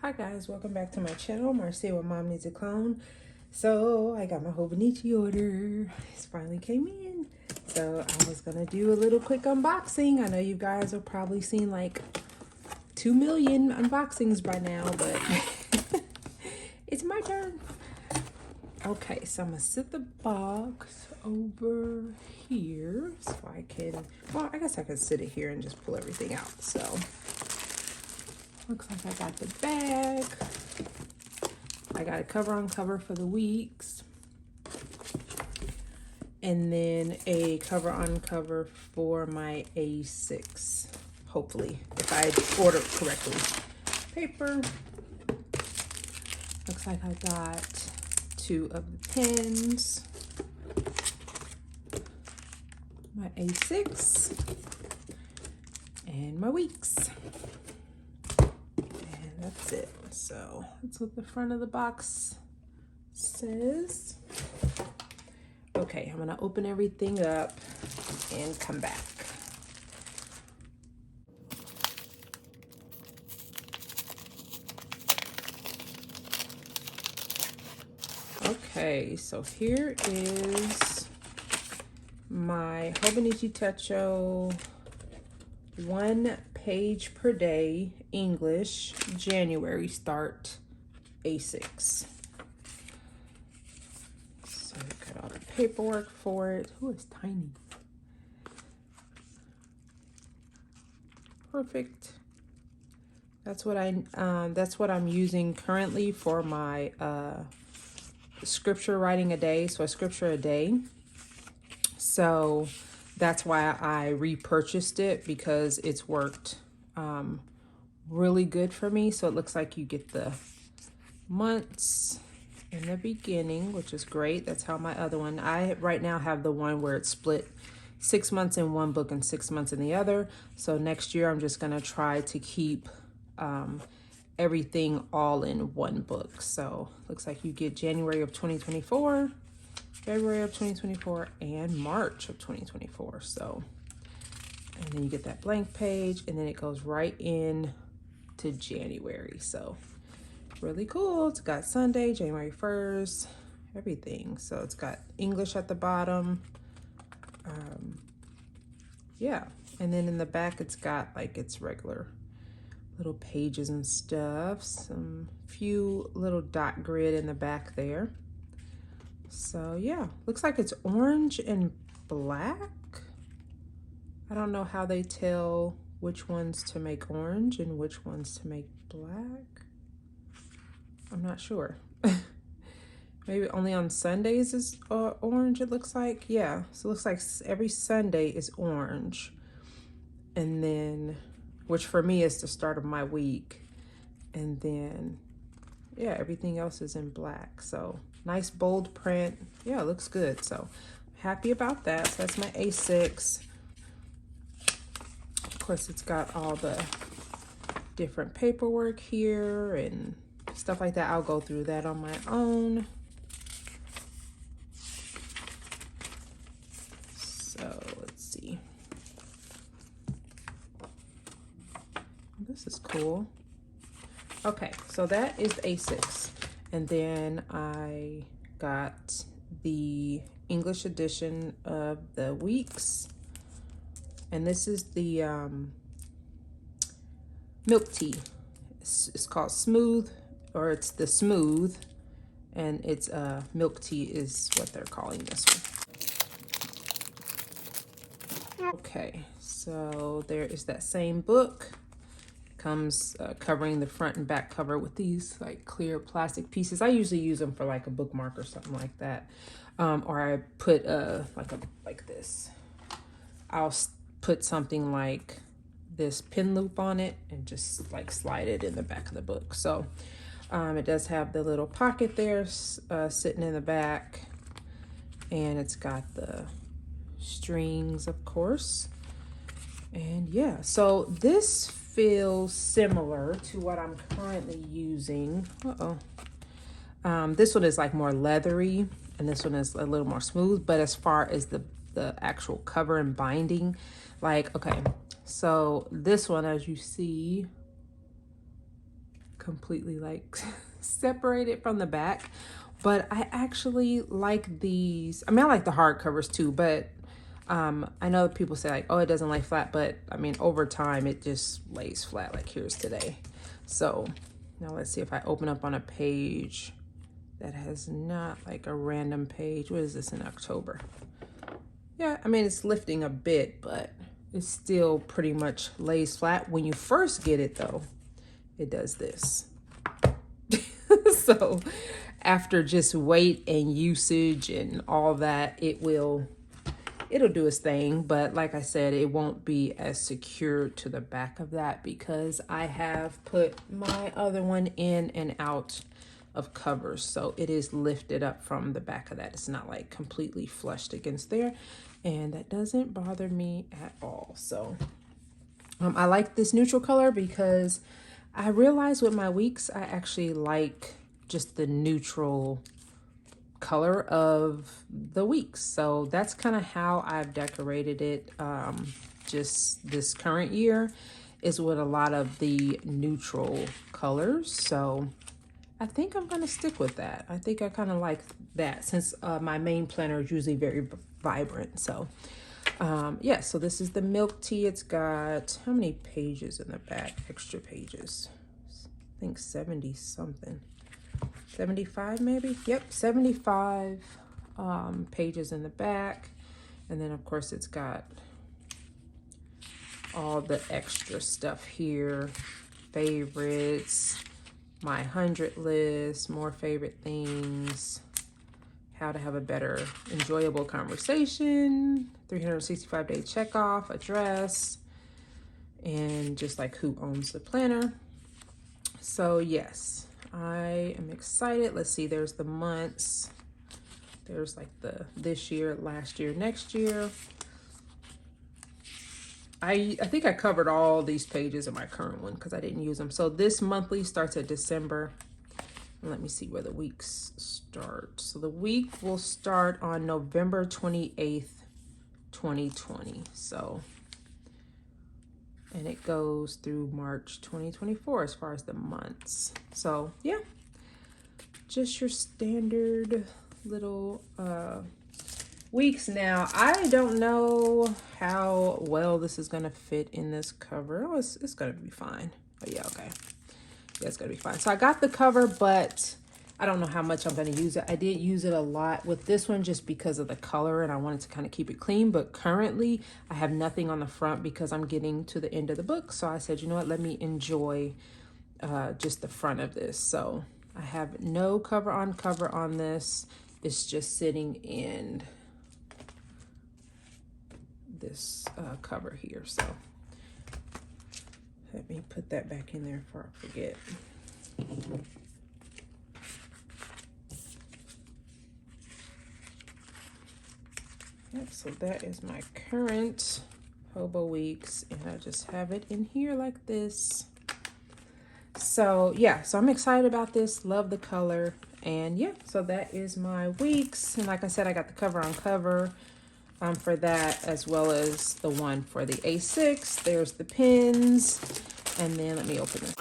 Hi guys, welcome back to my channel, Marcia with Mom Needs a Clone. So I got my Hobonichi order. It's finally came in. So I was gonna do a little quick unboxing. I know you guys have probably seen like 2 million unboxings by now, but it's my turn. Okay, so I'm gonna sit the box over here so I can, well, I guess I could sit it here and just pull everything out. So looks like I got the bag. I got a cover on cover for the weeks. And then a cover on cover for my A6. Hopefully, if I ordered correctly. Paper. Looks like I got 2 of the pens. My A6. And my weeks. That's it. So that's what the front of the box says. Okay, I'm gonna open everything up and come back. Okay, so here is my Hobonichi Techo 1 page per day English January start A6. So got all the paperwork for it. Ooh, it's tiny. Perfect. That's what I'm using currently for my scripture writing a day. So a scripture a day. So that's why I repurchased it, because it's worked really good for me. So it looks like you get the months in the beginning, which is great. That's how my other one, I right now have the one where it's split 6 months in one book and 6 months in the other. So next year I'm just gonna try to keep everything all in one book. So looks like you get January of 2024, February of 2024, and March of 2024. So, and then you get that blank page, and then it goes right in to January. So really cool. It's got Sunday, January 1st, everything. So it's got English at the bottom. Yeah, and then in the back it's got like its regular little pages and stuff. Some few little dot grid in the back there. So yeah, looks like it's orange and black. I don't know how they tell which ones to make orange and which ones to make black. I'm not sure. Maybe only on Sundays is orange, it looks like. Yeah, so it looks like every Sunday is orange. And then, which for me is the start of my week. And then, yeah, everything else is in black. So nice bold print. Yeah, it looks good. So happy about that. So that's my A6. Of course, it's got all the different paperwork here and stuff like that. I'll go through that on my own. So let's see. This is cool. Okay, so that is A6. And then I got the English edition of the weeks. And this is the milk tea. It's called Smooth, or it's the Smooth. And it's milk tea is what they're calling this one. Okay, so there is that same book. Comes covering the front and back cover with these like clear plastic pieces. I usually use them for like a bookmark or something like that. Or I put like this. I'll put something like this pin loop on it and just like slide it in the back of the book. So it does have the little pocket there sitting in the back, and it's got the strings, of course. And yeah, so this feels similar to what I'm currently using. This one is like more leathery, and this one is a little more smooth. But as far as the actual cover and binding, like, okay, so this one, as you see, completely like separated from the back. But I actually like these. I mean, I like the hardcovers too, but I know people say like, oh, it doesn't lay flat, but I mean, over time, it just lays flat, like here's today. So now let's see if I open up on a page that has not like a random page. What is this in October? Yeah, I mean, it's lifting a bit, but it still pretty much lays flat. When you first get it though, it does this. So after just weight and usage and all that, it'll do its thing. But like I said, it won't be as secure to the back of that because I have put my other one in and out of covers. So it is lifted up from the back of that. It's not like completely flushed against there. And that doesn't bother me at all. So I like this neutral color because I realized with my weeks, I actually like just the neutral color of the weeks. So that's kind of how I've decorated it. Just this current year is with a lot of the neutral colors. So I think I'm going to stick with that. I think I kind of like that since my main planner is usually very vibrant. So yeah, so this is the milk tea. It's got how many pages in the back? Extra pages. I think 70 something. 75 maybe? Yep, 75 pages in the back. And then of course it's got all the extra stuff here. Favorites, my 100 list, more favorite things, how to have a better enjoyable conversation, 365-day checkoff, address, and just like who owns the planner. So yes, I am excited. Let's see, there's the months. There's like the this year, last year, next year. I think I covered all these pages in my current one because I didn't use them. So this monthly starts at December. And let me see where the weeks start. So the week will start on November 28th, 2020. So, and it goes through March 2024 as far as the months. So yeah, just your standard little weeks. Now I don't know how well this is gonna fit in this cover. Oh, it's gonna be fine. Oh yeah, okay, yeah, it's gonna be fine. So I got the cover, but I don't know how much I'm gonna use it. I did use it a lot with this one just because of the color and I wanted to kind of keep it clean, but currently I have nothing on the front because I'm getting to the end of the book. So I said, you know what, let me enjoy just the front of this. So I have no cover on this. It's just sitting in this cover here. So let me put that back in there before I forget. Yep, so that is my current Hobo Weeks, and I just have it in here like this. So yeah, so I'm excited about this, love the color, and yeah, so that is my weeks. And like I said, I got the cover on cover for that, as well as the one for the A6. There's the pins, and then let me open this.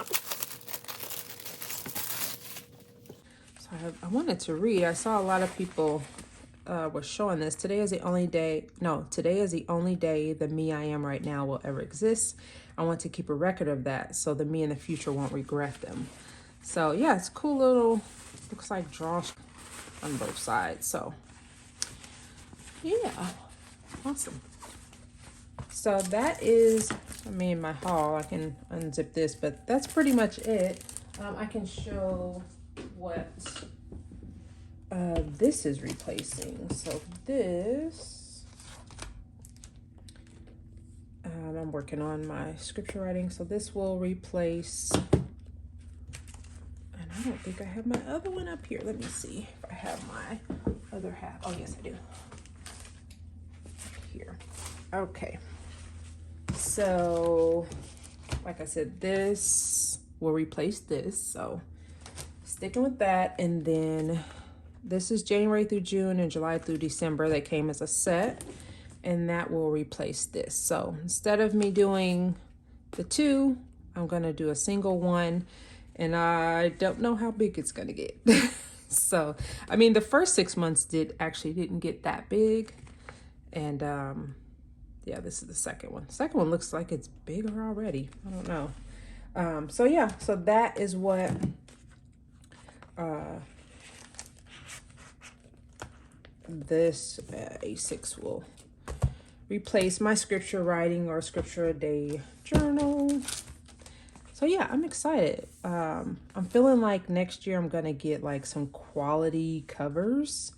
So I wanted to read. I saw a lot of people was showing this. Today is the only day the me I am right now will ever exist. I want to keep a record of that so the me in the future won't regret them. So yeah, it's cool little, looks like draws on both sides. So yeah, awesome. So that is, I mean, my haul. I can unzip this, but that's pretty much it. I can show what this is replacing. So this, I'm working on my scripture writing. So this will replace, and I don't think I have my other one up here. Let me see if I have my other half. Oh yes, I do. Here. Okay. So like I said, this will replace this. So sticking with that. And then this is January through June and July through December. They came as a set, and that will replace this. So instead of me doing the two, I'm going to do a single one, and I don't know how big it's gonna get. So, I mean, the first 6 months didn't get that big. And yeah, this is the second one. Second one looks like it's bigger already. I don't know. So yeah, so that is what this A6 will replace my scripture writing or scripture a day journal. So yeah, I'm excited. I'm feeling like next year I'm gonna get like some quality covers.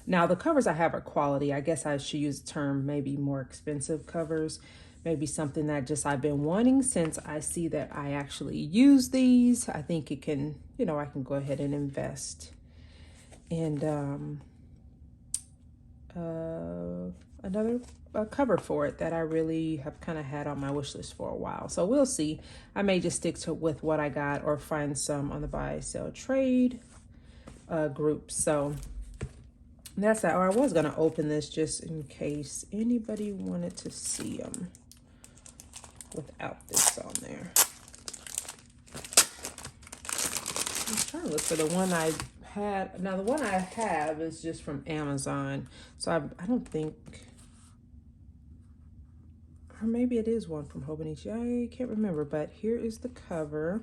Now the covers I have are quality. I guess I should use the term maybe more expensive covers. Maybe something that just I've been wanting since I see that I actually use these. I think it can, I can go ahead and invest. And another cover for it that I really have kind of had on my wish list for a while. So we'll see. I may just stick with what I got or find some on the buy, sell, trade group. So that's that. Or I was going to open this just in case anybody wanted to see them without this on there. I'm trying to look for the one I had. Now the one I have is just from Amazon. So I don't think, or maybe it is one from Hobonichi. I can't remember, but here is the cover.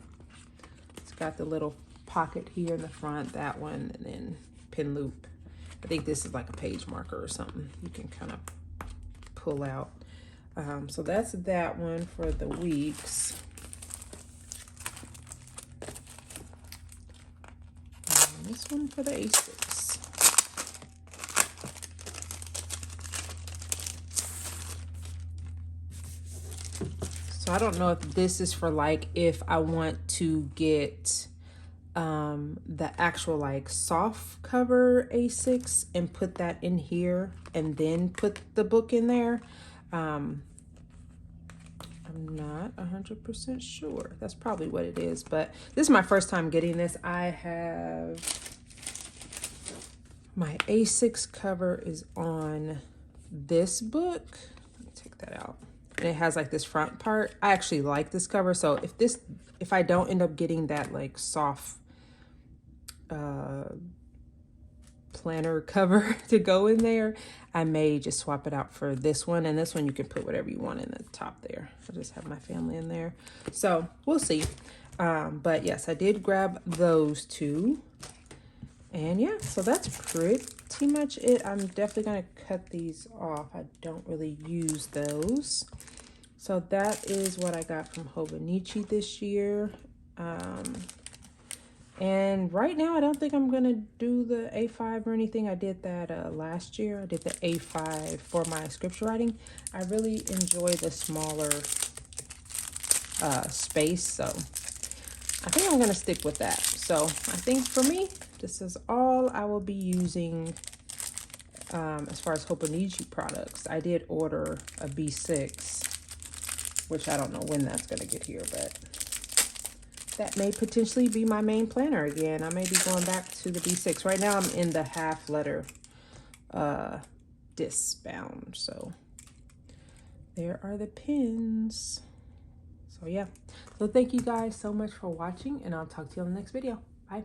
It's got the little pocket here in the front, that one, and then pin loop. I think this is like a page marker or something you can kind of pull out. So that's that one for the weeks. This one for the A6. So I don't know if this is for like if I want to get the actual like soft cover A6 and put that in here and then put the book in there. I'm not 100% sure. That's probably what it is, but this is my first time getting this. I have my A6 cover is on this book. Let me take that out. And it has like this front part. I actually like this cover. So if I don't end up getting that like soft planner cover to go in there, I may just swap it out for this one. And this one you can put whatever you want in the top there. I'll just have my family in there. So we'll see. But yes, I did grab those two. And yeah, so that's pretty much it. I'm definitely going to cut these off. I don't really use those. So that is what I got from Hobonichi this year. And right now, I don't think I'm going to do the A5 or anything. I did that last year. I did the A5 for my scripture writing. I really enjoy the smaller space. So I think I'm going to stick with that. So I think for me, this is all I will be using as far as Hobonichi products. I did order a B6, which I don't know when that's going to get here, but that may potentially be my main planner again. I may be going back to the B6. Right now I'm in the half letter disc bound. So there are the pins. So yeah. So thank you guys so much for watching, and I'll talk to you on the next video. Bye.